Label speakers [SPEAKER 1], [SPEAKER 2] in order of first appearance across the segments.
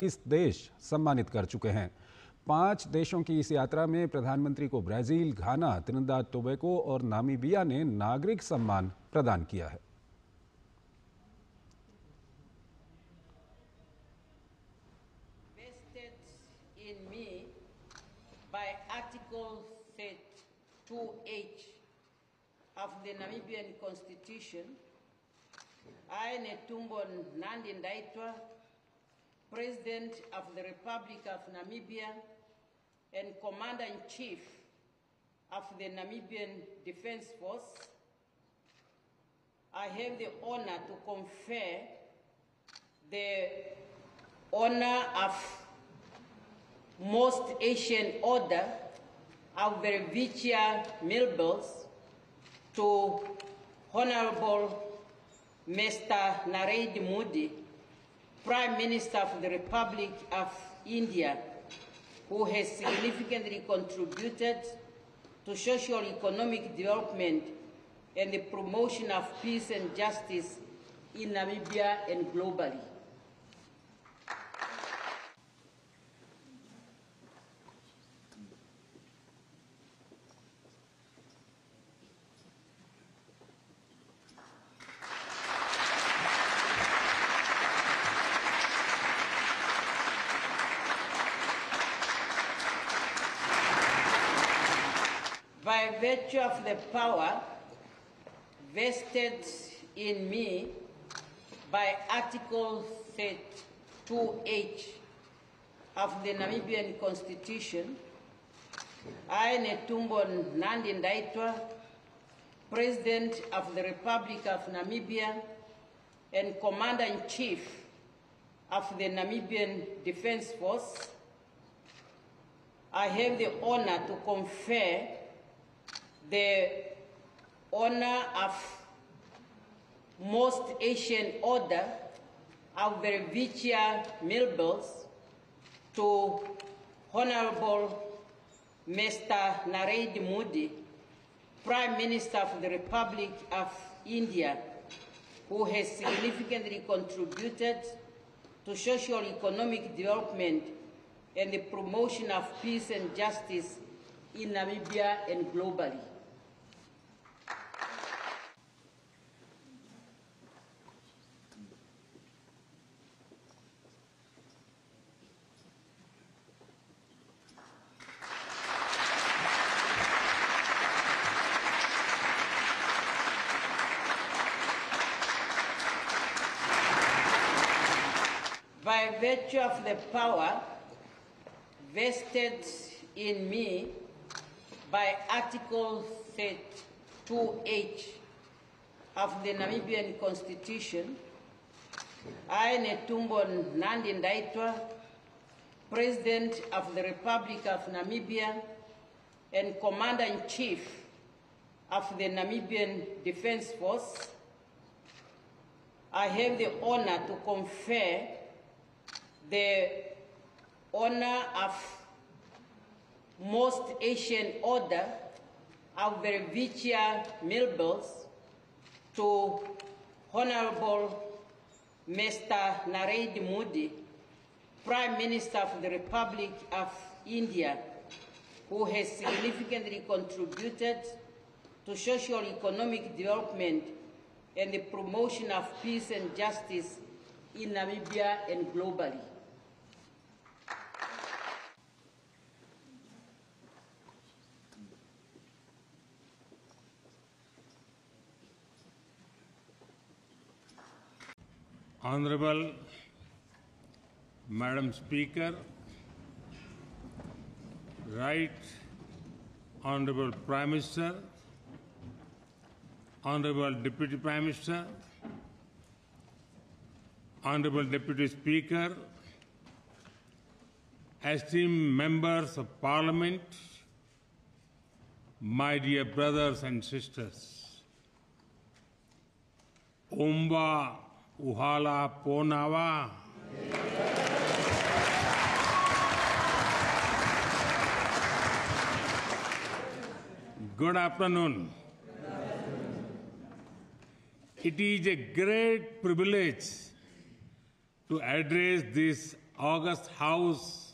[SPEAKER 1] 21 देश सम्मानित कर चुके हैं। 5 देशों की इस यात्रा में प्रधानमंत्री को ब्राजील, घाना, त्रिनिदाद टोबैगो और नामीबिया ने नागरिक सम्मान प्रदान किया है।
[SPEAKER 2] In me by Article 2H of the Namibian Constitution, I, Netumbo Nandi Ndaitwah, President of the Republic of Namibia and Commander-in-Chief of the Namibian Defense Force, I have the honor to confer the honor of Most Asian Order of Welwitschia Milbels to Honorable Mr. Narendra Modi, Prime Minister of the Republic of India, who has significantly contributed to socio-economic development and the promotion of peace and justice in Namibia and globally. By virtue of the power vested in me by Article 2H of the Namibian Constitution, I, Netumbo Nandi Ndaitwah, President of the Republic of Namibia and Commander-in-Chief of the Namibian Defense Force, I have the honor to confer the honor of Most Asian Order of Welwitschia Milbels to Honorable Mr. Narendra Modi, Prime Minister of the Republic of India, who has significantly contributed to socio-economic development and the promotion of peace and justice in Namibia and globally. By virtue of the power vested in me by Article 2H of the Namibian Constitution, I, Netumbo Nandi Ndaitwah, President of the Republic of Namibia and Commander-in-Chief of the Namibian Defense Force, I have the honor to confer the honor of Most Asian Order of Welwitschia Milbels to Honorable Mr. Narendra Modi, Prime Minister of the Republic of India, who has significantly contributed to socio-economic development and the promotion of peace and justice in Namibia and globally.
[SPEAKER 3] Honorable Madam Speaker, Right Honorable Prime Minister, Honorable Deputy Prime Minister, Honorable Deputy Speaker, esteemed members of Parliament, my dear brothers and sisters, Umba Uhala Ponawa. Good afternoon. It is a great privilege to address this August House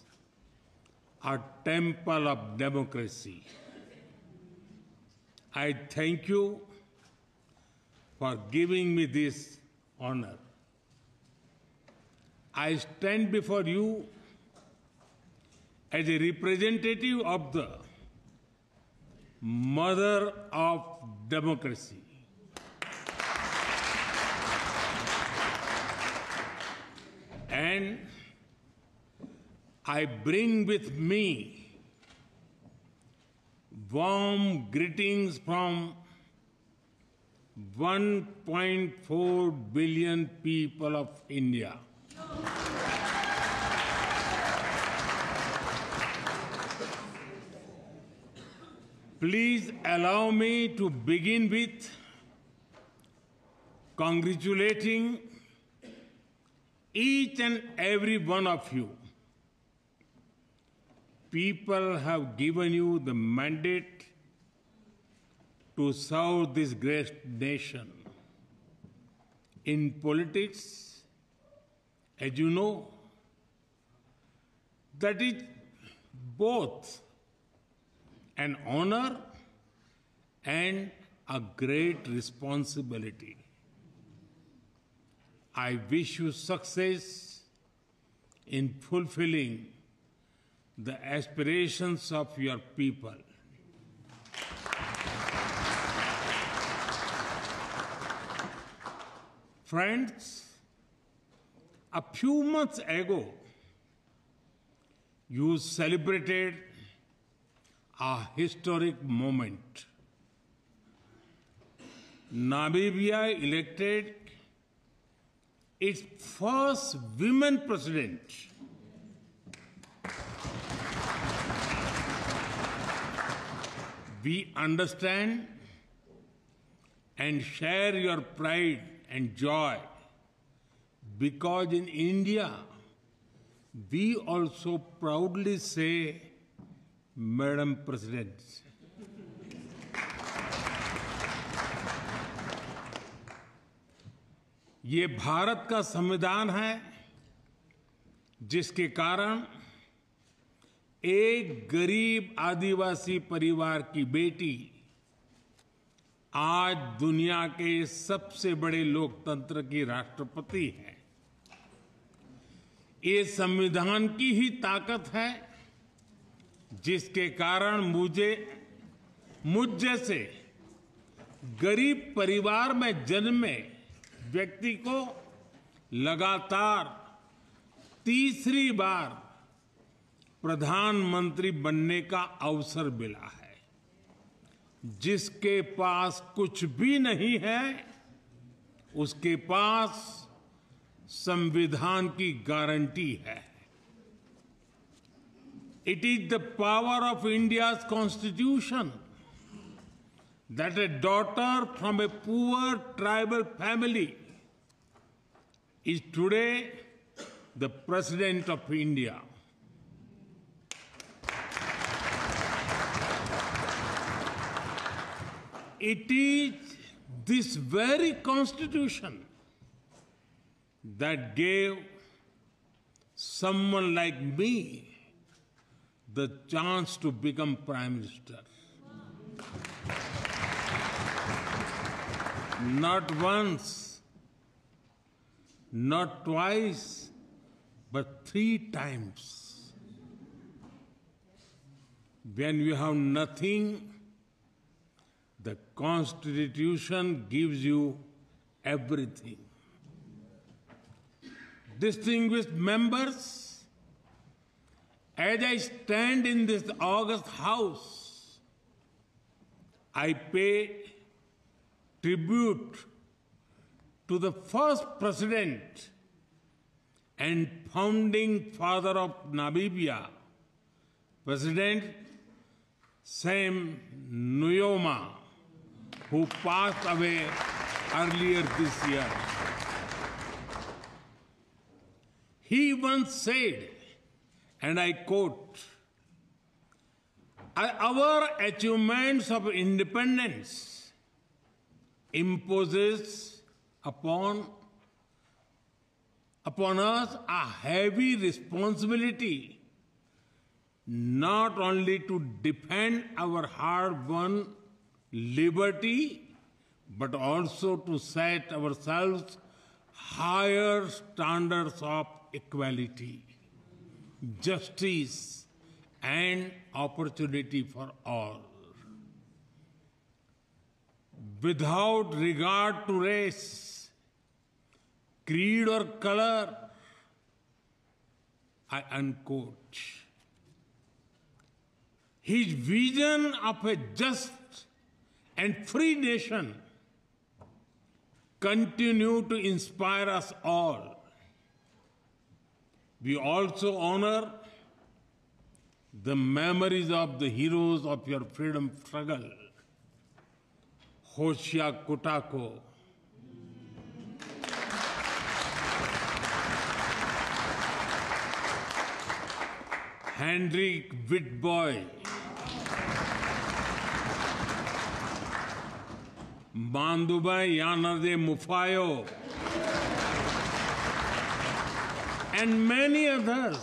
[SPEAKER 3] a temple of democracy. I thank you for giving me this honor. I stand before you as a representative of the mother of democracy. And I bring with me warm greetings from 1.4 billion people of India. Please allow me to begin with congratulating each and every one of you. People have given you the mandate to serve this great nation. In politics, as you know, that is both an honor and a great responsibility. I wish you success in fulfilling the aspirations of your people. Friends, a few months ago, you celebrated a historic moment. Namibia elected its first women president. We understand and share your pride and joy because in India, we also proudly say, Madam President. ये भारत का संविधान है जिसके कारण एक गरीब आदिवासी परिवार की बेटी आज दुनिया के सबसे बड़े लोकतंत्र की राष्ट्रपति है। ये संविधान की ही ताकत है जिसके कारण मुझ जैसे गरीब परिवार में जन्मे व्यक्ति को लगातार तीसरी बार प्रधानमंत्री बनने का अवसर मिला है। जिसके पास कुछ भी नहीं है, उसके पास संविधान की गारंटी है। It is the power of India's constitution that a daughter from a poor tribal family is today the President of India. It is this very constitution that gave someone like me the chance to become Prime Minister. Not once, not twice, but 3 times. When you have nothing, the Constitution gives you everything. Distinguished members, as I stand in this august house, I pay tribute to the first president and founding father of Namibia, President Sam Nujoma, who passed away earlier this year. He once said, and I quote, "Our achievements of independence imposes upon upon us a heavy responsibility not only to defend our hard-won liberty, but also to set ourselves higher standards of equality, justice, and opportunity for all. Without regard to race, creed, or color, I unquote. His vision of a just and free nation continue to inspire us all. We also honor the memories of the heroes of your freedom struggle, Hoshea Kutako, Hendrik Witbooi, Bandhubai Yanade Mufayo, and many others.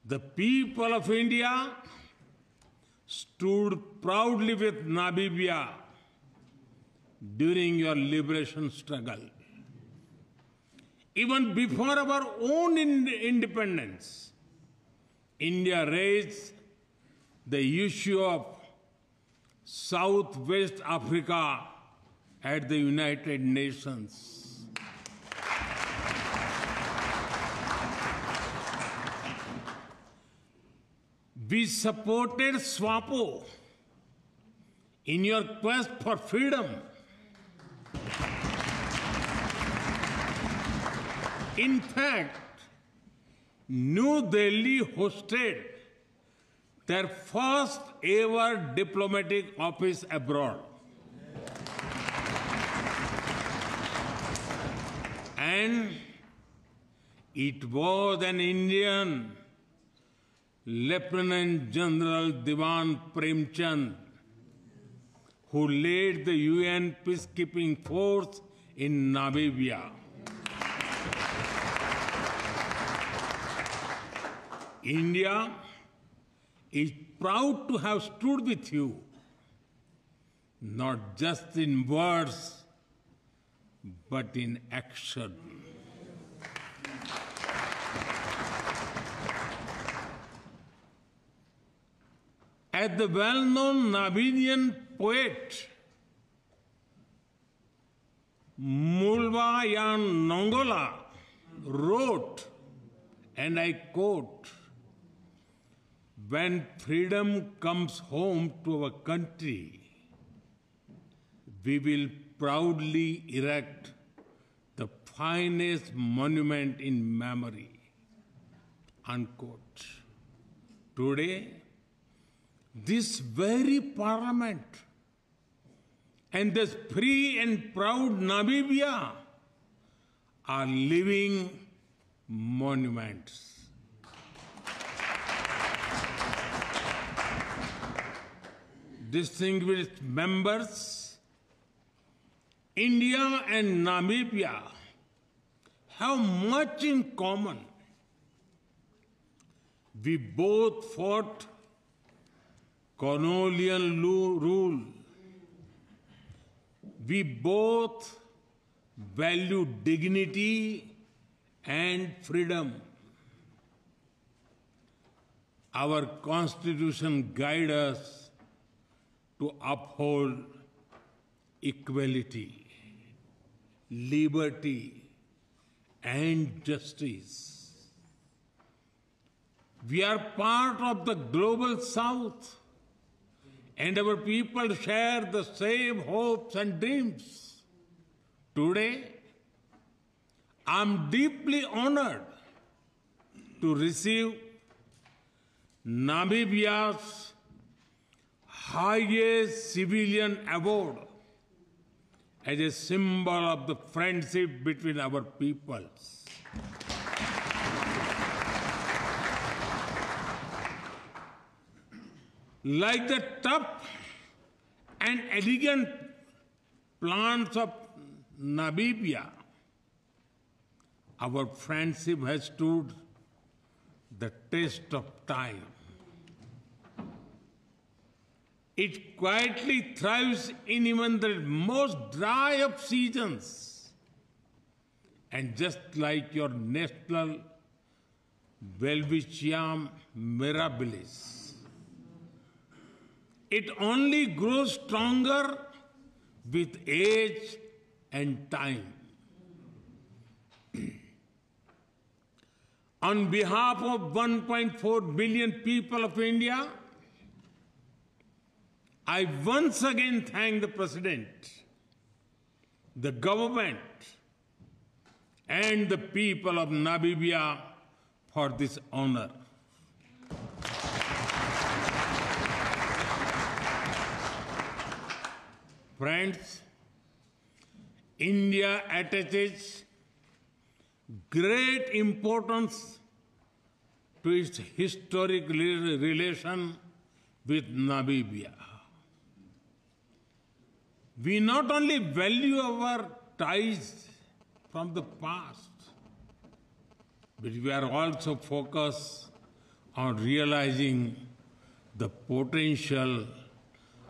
[SPEAKER 3] The people of India stood proudly with Namibia during your liberation struggle. Even before our own independence, India raised the issue of Southwest Africa at the United Nations. We supported SWAPO in your quest for freedom. In fact, New Delhi hosted their first ever diplomatic office abroad. And it was an Indian, Lieutenant General Diwan Premchand, who led the UN peacekeeping force in Namibia. India is proud to have stood with you, not just in words, but in action. As the well-known Namibian poet Mulvayan Nongola wrote, and I quote, "When freedom comes home to our country, we will proudly erect the finest monument in memory." Unquote. Today, this very parliament and this free and proud Namibia are living monuments. Distinguished members, India and Namibia have much in common. We both fought colonial rule. We both value dignity and freedom. Our Constitution guides us to uphold equality, liberty, and justice. We are part of the global South, and our people share the same hopes and dreams. Today, I'm deeply honored to receive Namibia's highest civilian award as a symbol of the friendship between our peoples. Like the tough and elegant plants of Namibia, Our friendship has stood the test of time. It quietly thrives in even the most dry of seasons. And just like your national Welwitschia mirabilis, it only grows stronger with age and time. On behalf of 1.4 billion people of India, I once again thank the President, the government, and the people of Namibia for this honor. Friends, India attaches great importance to its historic relation with Namibia. We not only value our ties from the past, but we are also focused on realizing the potential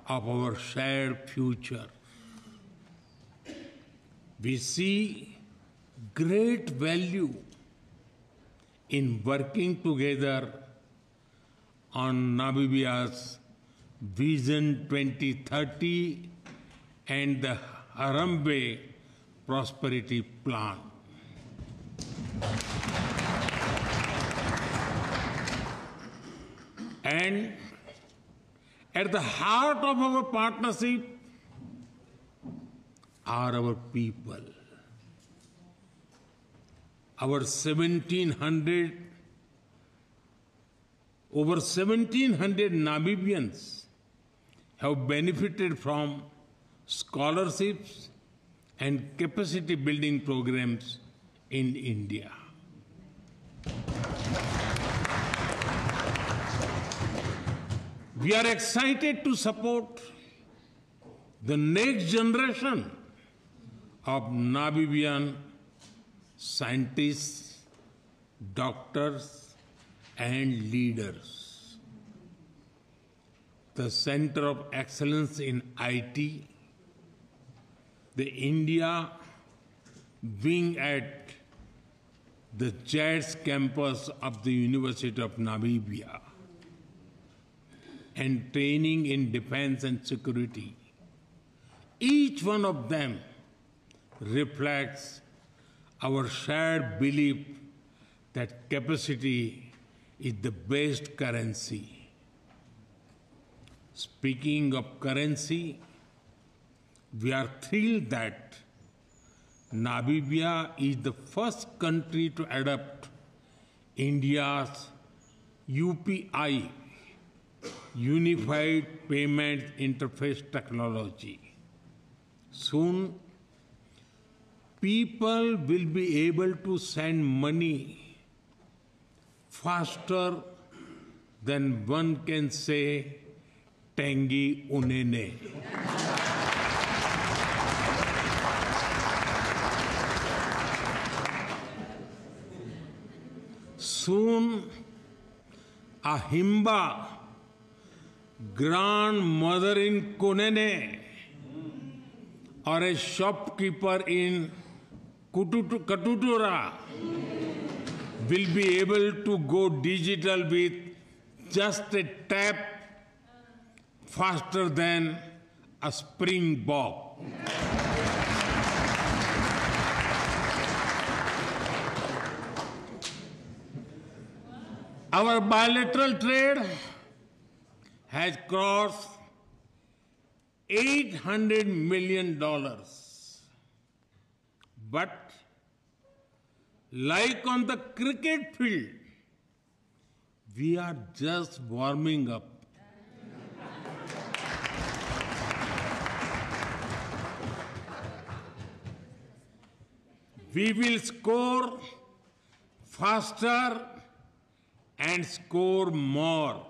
[SPEAKER 3] of our shared future. We see great value in working together on Namibia's Vision 2030 and the Harambee Prosperity Plan. And at the heart of our partnership are our people. Over 1,700 Namibians have benefited from scholarships and capacity building programs in India. We are excited to support the next generation of Namibian scientists, doctors, and leaders. The Center of Excellence in IT, the India wing at the JADS campus of the University of Namibia, and training in defense and security. Each one of them reflects our shared belief that capacity is the best currency. Speaking of currency, we are thrilled that Namibia is the first country to adopt India's UPI, Unified Payment Interface technology. Soon, people will be able to send money faster than one can say Tangi Unene. Soon, a Himba, grandmother in Kunene, or a shopkeeper in Katutura will be able to go digital with just a tap faster than a springbok. Our bilateral trade has crossed $800 million. But like on the cricket field, we are just warming up. We will score faster and score more.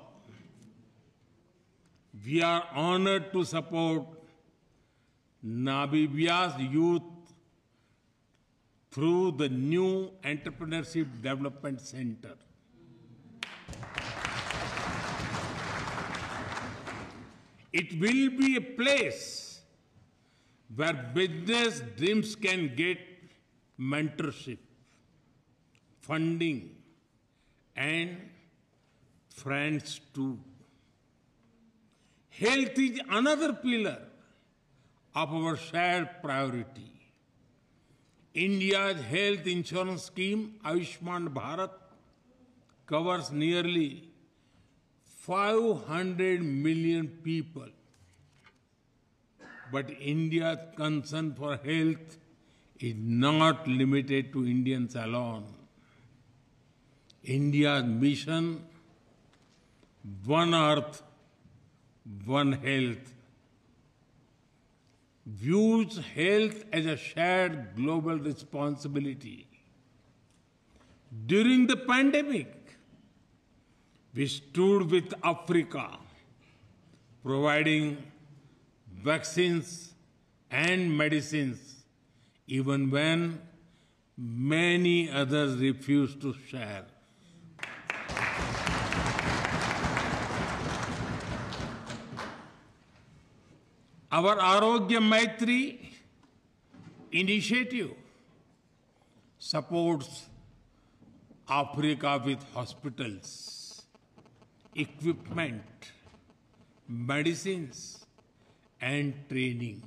[SPEAKER 3] We are honored to support Namibia's youth through the new Entrepreneurship Development Center. It will be a place where business dreams can get mentorship, funding, and friends too. Health is another pillar of our shared priority. India's health insurance scheme, Ayushman Bharat, covers nearly 500 million people. But India's concern for health is not limited to Indians alone. India's mission, One Earth, One Health, views health as a shared global responsibility. During the pandemic, we stood with Africa, providing vaccines and medicines, even when many others refused to share. Our Arogya Maitri initiative supports Africa with hospitals, equipment, medicines, and training.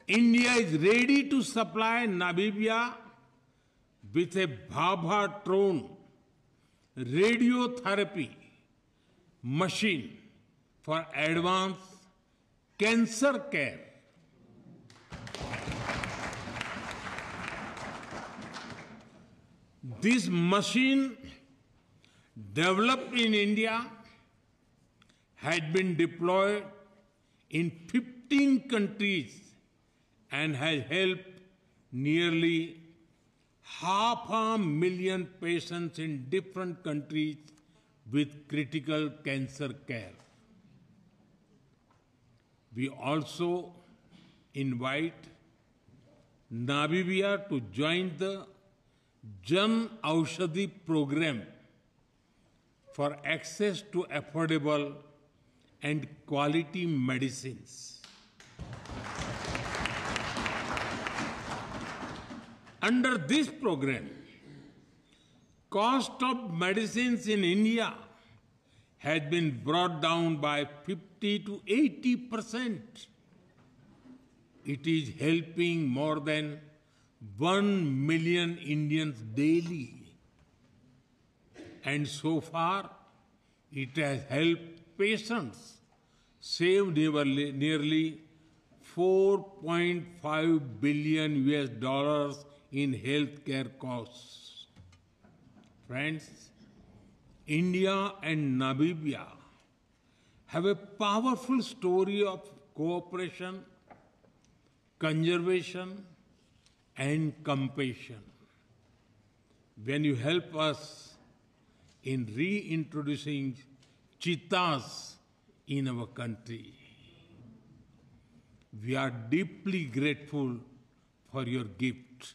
[SPEAKER 3] India is ready to supply Namibia with a Bhabha-Tron radiotherapy machine for advanced cancer care. This machine, developed in India, had been deployed in 15 countries and has helped nearly 500,000 patients in different countries with critical cancer care. We also invite Namibia to join the Jan Aushadhi program for access to affordable and quality medicines. Under this program, cost of medicines in India has been brought down by 50 to 80%. It is helping more than 1 million Indians daily. And so far, it has helped patients save nearly $4.5 billion in healthcare costs. Friends, India and Namibia have a powerful story of cooperation, conservation, and compassion. When you help us in reintroducing cheetahs in our country, we are deeply grateful for your gift.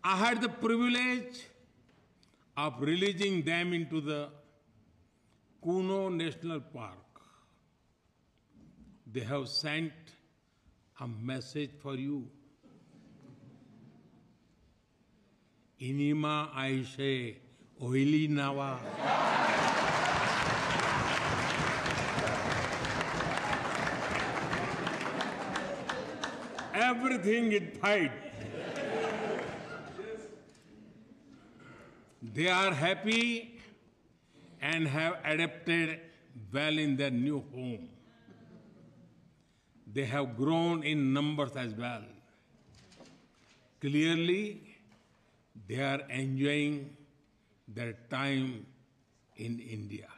[SPEAKER 3] I had the privilege of releasing them into the Kuno National Park. They have sent a message for you. Inima Aishe Oili Nawa. Everything is fine. They are happy and have adapted well in their new home. They have grown in numbers as well. Clearly, they are enjoying their time in India.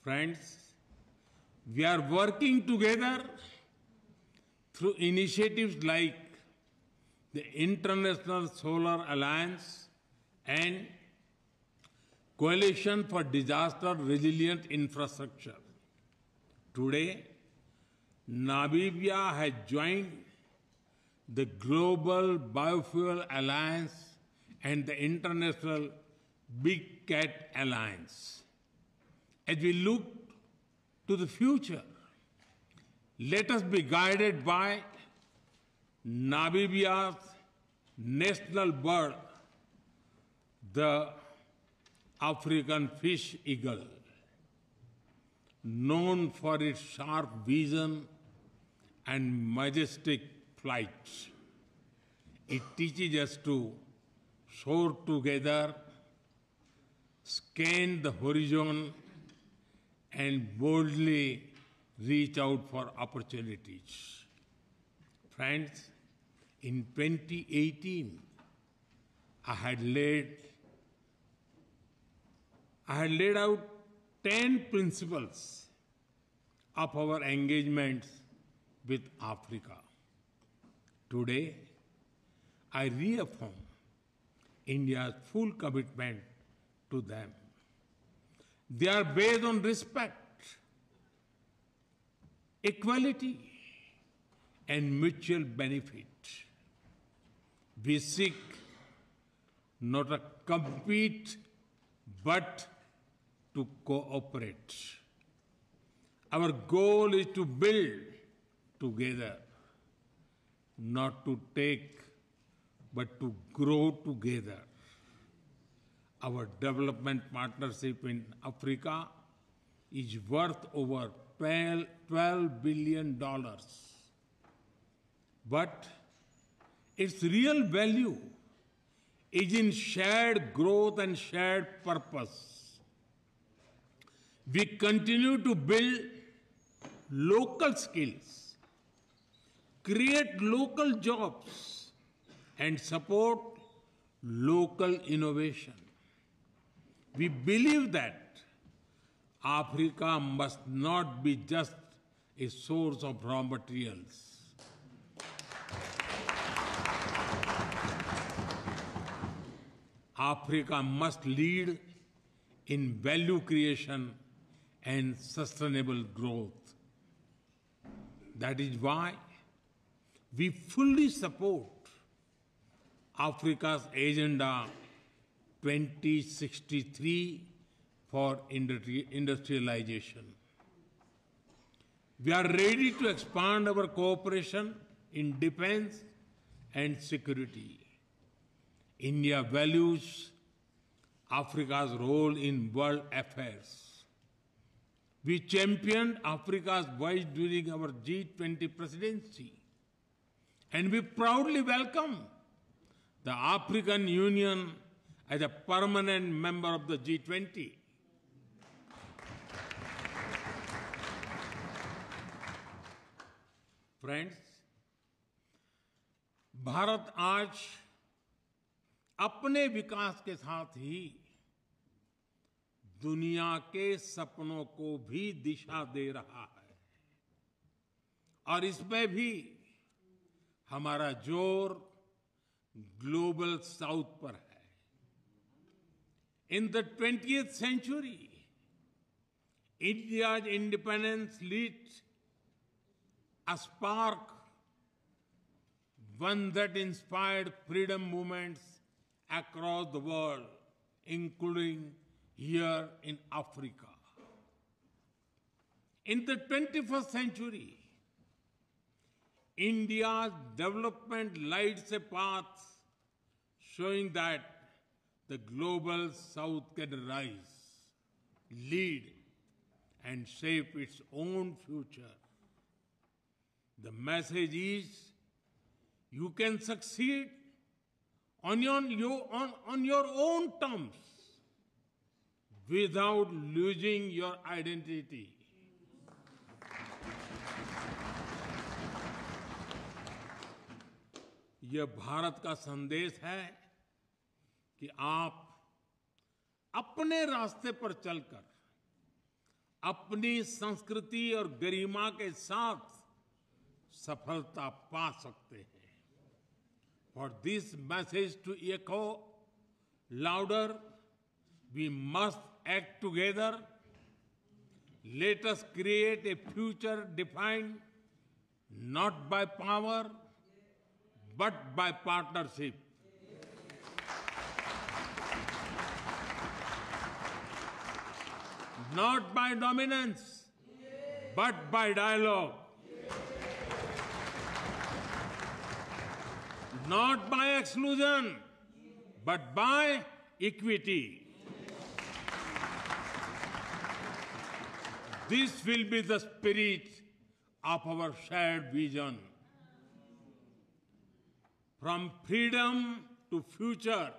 [SPEAKER 3] Friends, we are working together through initiatives like the International Solar Alliance and Coalition for Disaster Resilient Infrastructure Today, Namibia has joined the Global Biofuel Alliance and the International Big Cat Alliance. As we look to the future, let us be guided by Namibia's national bird, the African fish eagle. Known for its sharp vision and majestic flight, it teaches us to soar together, scan the horizon, and boldly reach out for opportunities. Friends, in 2018, I had laid out 10 principles of our engagements with Africa. Today, I reaffirm India's full commitment to them. They are based on respect, equality, and mutual benefit. We seek not to compete, but to cooperate. Our goal is to build together, not to take, but to grow together. Our development partnership in Africa is worth over $12 billion. But its real value is in shared growth and shared purpose. We continue to build local skills, create local jobs, and support local innovation. We believe that Africa must not be just a source of raw materials. Africa must lead in value creation and sustainable growth. That is why we fully support Africa's Agenda 2063 for industrialization. We are ready to expand our cooperation in defense and security. India values Africa's role in world affairs. We championed Africa's voice during our G20 presidency, and we proudly welcome the African Union as a permanent member of the G20. Friends, Bharat आज अपने विकास के साथ ही दुनिया के सपनों को भी दिशा दे रहा है, और इसमें भी हमारा जोर ग्लोबल साउथ पर है. In the 20th century, India's independence lit a spark, one that inspired freedom movements across the world, including here in Africa. In the 21st century, India's development lights a path showing that the global south can rise, lead, and shape its own future. The message is, you can succeed on your own terms without losing your identity. यह भारत का संदेश है कि आप अपने रास्ते पर चलकर अपनी संस्कृति और गरिमा के साथ सफलता पा सकते हैं. For this message to echo louder, we must act together. Let us create a future defined not by power, but by partnership. Not by dominance, but by dialogue. Not by exclusion, but by equity. This will be the spirit of our shared vision. From freedom to future,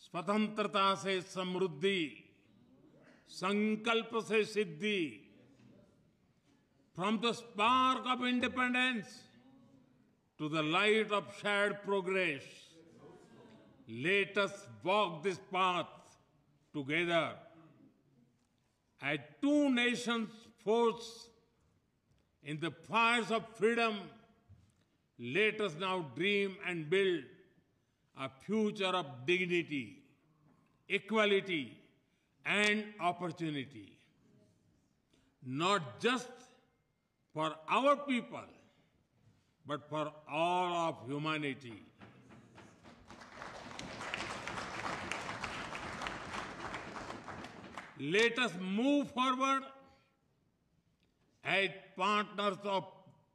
[SPEAKER 3] स्वतंत्रता से समृद्धि, संकल्प से सिद्धि, from the spark of independence to the light of shared progress. Let us walk this path together. As two nations forged in the fires of freedom, let us now dream and build a future of dignity, equality, and opportunity. Not just for our people, but for all of humanity. Let us move forward as partners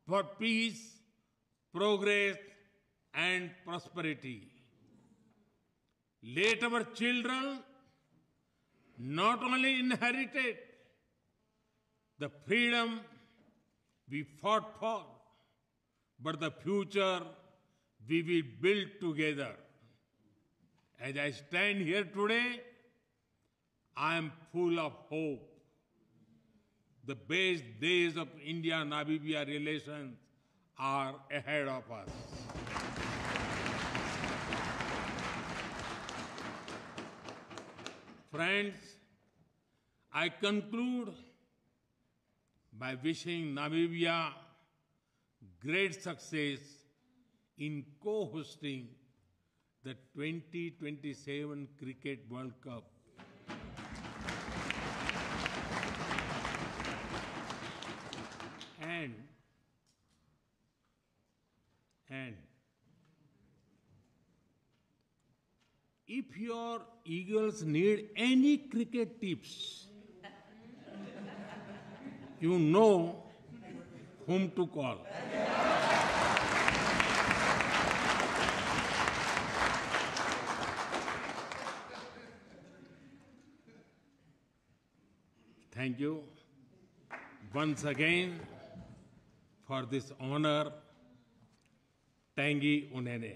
[SPEAKER 3] for peace, progress, and prosperity. Let our children not only inherit the freedom we fought for, but the future we will build together. As I stand here today, I am full of hope. The best days of India-Namibia relations are ahead of us. Friends, I conclude by wishing Namibia great success in co-hosting the 2027 Cricket World Cup. And if your Eagles need any cricket tips, you know whom to call. Thank you once again for this honor. Tangi Unene.